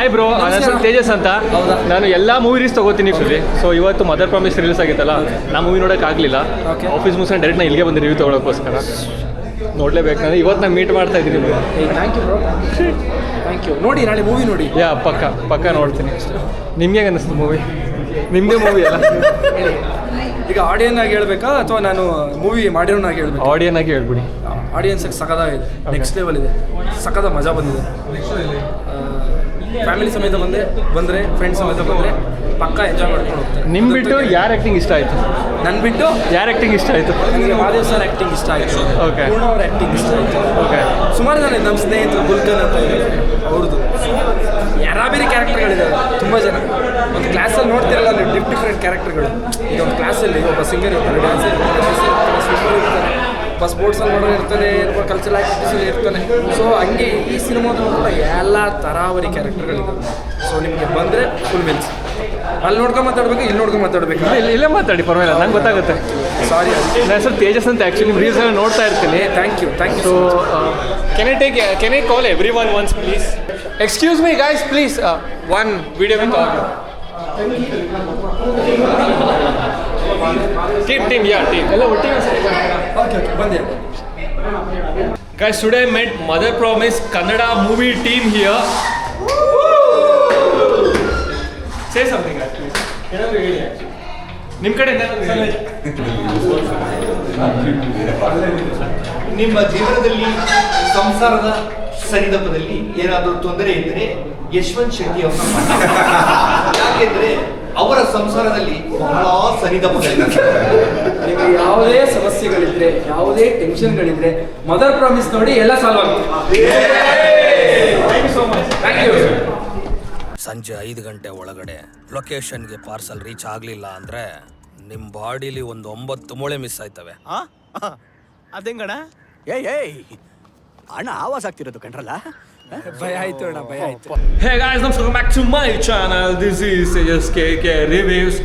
Hi bro, ನನ್ನ ಹೆಸರು ತೇಜಸ್ ಅಂತ. ನಾನು ಎಲ್ಲ ಮೂವಿ ರೀಲ್ಸ್ ತೊಗೋತೀನಿ ಸರಿ. ಸೊ ಇವತ್ತು ಮದರ್ ಪ್ರಾಮಿಸ್ ರಿಲೀಸ್ ಆಗಿತ್ತಲ್ಲ, ನಾ ಮೂವಿ ನೋಡೋಕ್ಕಾಗಲಿಲ್ಲ. ಆಫೀಸ್ ಮುಗಿಸ್ಕೊಂಡು ಡೈರೆಕ್ಟ್ ನಾನು ಇಲ್ಲಿಗೆ ಬಂದು ರಿವ್ಯೂ ತೊಗೊಳೋಕ್ಕೋಸ್ಕರ ನೋಡಲೇಬೇಕು. ನಾನು ಇವತ್ತು ನಾನು ಮೀಟ್ ಮಾಡ್ತಾ ಇದ್ದೀನಿ bro. Thank you bro, thank you. ನೋಡಿ ನಾಳೆ ಮೂವಿ ನೋಡಿ. ಪಕ್ಕ ನೋಡ್ತೀನಿ. ನಿಮ್ಗೆ ಅನ್ನಿಸ್ತು ಮೂವಿ? ನಿಮ್ಮದೇ ಮೂವಿ ಅಲ್ಲ? ಈಗ ಆಡಿಯನ್ ಆಗಿ ಹೇಳ್ಬೇಕಾ ಅಥವಾ ನಾನು ಮೂವಿ ಮಾಡಿರೋನಾಗಿ ಹೇಳ್ಬೇಕು? ಆಡಿಯನ್ ಆಗಿ ಹೇಳ್ಬಿಡಿ. ಆಡಿಯನ್ಸಿಗೆ ಸಖತ್ತಾಗಿದೆ, ನೆಕ್ಸ್ಟ್ ಲೆವೆಲ್ ಇದೆ, ಸಖತ್ತ ಮಜಾ ಬಂದಿದೆ. ಫ್ಯಾಮಿಲಿ ಸಮೇತ ಬಂದರೆ ಫ್ರೆಂಡ್ಸ್ ಸಮೇತ ಬಂದರೆ ಪಕ್ಕ ಎಂಜಾಯ್ ಮಾಡ್ಕೊಂಡು ಹೋಗ್ತಾರೆ. ನಿಮ್ಮ ಬಿಟ್ಟು ಯಾರು ಆ್ಯಕ್ಟಿಂಗ್ ಇಷ್ಟ ಆಯಿತು? ನನ್ನ ಬಿಟ್ಟು ಯಾರು ಆ್ಯಕ್ಟಿಂಗ್ ಇಷ್ಟ ಆಯಿತು? ನನಗೆ ಮಾದೇವ್ ಸರ್ ಆ್ಯಕ್ಟಿಂಗ್ ಇಷ್ಟ ಆಯಿತು. ಓಕೆ. ಪೂರ್ಣ ಅವ್ರ ಆ್ಯಕ್ಟಿಂಗ್ ಇಷ್ಟ ಆಯಿತು. ಓಕೆ. ಸುಮಾರು ಜನ ನಮ್ಮ ಸ್ನೇಹಿತರು ಗುಲ್ಕನ್ ಅಂತ ಇದೆ, ಅವ್ರದ್ದು ಯಾರಾಬೇರೆ ಕ್ಯಾರೆಕ್ಟರ್ಗಳಿದ್ದಾವೆ ತುಂಬ ಜನ. ಒಂದು ಕ್ಲಾಸಲ್ಲಿ ನೋಡ್ತಿರಲ್ಲ ನೀವು, ಡಿಫ್ರೆಂಟ್ ಕ್ಯಾರೆಕ್ಟರ್ಗಳು. ಈಗ ಒಂದು ಕ್ಲಾಸಲ್ಲಿ ಒಬ್ಬ ಸಿಂಗರ್ ಇರ್ತಾನೆ, ಡ್ಯಾನ್ಸರ್ ಇರ್ತಾನೆ, ಸ್ವಿಮ್ಮರ್ ಇರ್ತಾನೆ, ಸ್ಪೋರ್ಟ್ಸಲ್ಲಿ ಮಾಡೋರು ಇರ್ತಾನೆ, ಕಲ್ಚರಲ್ ಆ್ಯಕ್ಟಿವಿಟೀಸಲ್ಲಿ ಇರ್ತಾನೆ. ಸೊ ಹಂಗೆ ಈ ಸಿನಿಮಾದಲ್ಲೂ ಕೂಡ ಎಲ್ಲ ತರಾವರಿ ಕ್ಯಾರೆಕ್ಟರ್ಗಳಿದ್ದಾವೆ. ಸೊ ನಿಮಗೆ ಬಂದರೆ ಫುಲ್ ಮಿಲ್ಸ್. ಅಲ್ಲಿ ನೋಡ್ಕೊಂಡು ಮಾತಾಡಬೇಕು, ಇಲ್ಲಿ ನೋಡ್ಕೊಂಡು ಮಾತಾಡಬೇಕು. ಇಲ್ಲೇ ಮಾತಾಡಿ, ಪರವಾಗಿಲ್ಲ, ನಂಗೆ ಗೊತ್ತಾಗುತ್ತೆ. ಸಾರಿ, ನನ್ನ ಹೆಸರು ತೇಜಸ್ ಅಂತ. ಆ್ಯಕ್ಚುಲಿ ನಿಮ್ಮ ರೀಲ್ಸ್ ಎಲ್ಲ ನೋಡ್ತಾ ಇರ್ತೀನಿ. Thank you. So can I call everyone once please? Excuse me guys, please, one video with audio. Team, yeah, team. Hello, okay ಬಂದೆ. Guys, today I met Mother Promise Kannada movie team here. Say something guys, please. ಏನಾದರೂ ಹೇಳಿ. ನಿಮ್ಮ ಕಡೆ ನಿಮ್ಮ ಜೀವನದಲ್ಲಿ ಸಂಸಾರದ ಸರಿದಪ್ಪದಲ್ಲಿ ಏನಾದರೂ ತೊಂದರೆ ಇದ್ದರೆ ಯಶವಂತ್ ಶೆಟ್ಟಿ ಅವರ ಯಾಕೆಂದ್ರೆ ಅವರ ಸಂಸಾರದಲ್ಲಿ ಬಹಳ ಸರಿದಪ್ಪಗಳಿದ್ದಾರೆ. ನಿಮಗೆ ಯಾವುದೇ ಸಮಸ್ಯೆಗಳಿದ್ರೆ, ಯಾವುದೇ ಟೆನ್ಷನ್ಗಳಿದ್ರೆ ಮದರ್ ಪ್ರಾಮಿಸ್ ನೋಡಿ, ಎಲ್ಲ ಸಾಲ್ವ್ ಆಗುತ್ತೆ. Thank you so much. Thank you. ಸಂಜೆ 5 ಗಂಟೆ ಒಳಗಡೆ ಲೊಕೇಶನ್ಗೆ ಪಾರ್ಸಲ್ ರೀಚ್ ಆಗಲಿಲ್ಲ ಅಂದರೆ ನಿಮ್ಮ ಬಾಡಿಲಿ ಒಂದು 9 ಮೂಳೆ ಮಿಸ್ ಆಯ್ತವೆ. ಅದೇಂಗಣ? ಏಯ್ ಅಣ್ಣ ಆವಾಜ್ ಆಗ್ತಿರೋದು ಕಂಡ್ರಲ್ಲ? ಭಯ ಆಯ್ತು ಅಣ್ಣ, ಭಯ ಆಯ್ತು. Hey guys, welcome back to my channel. This is SKK Reviews.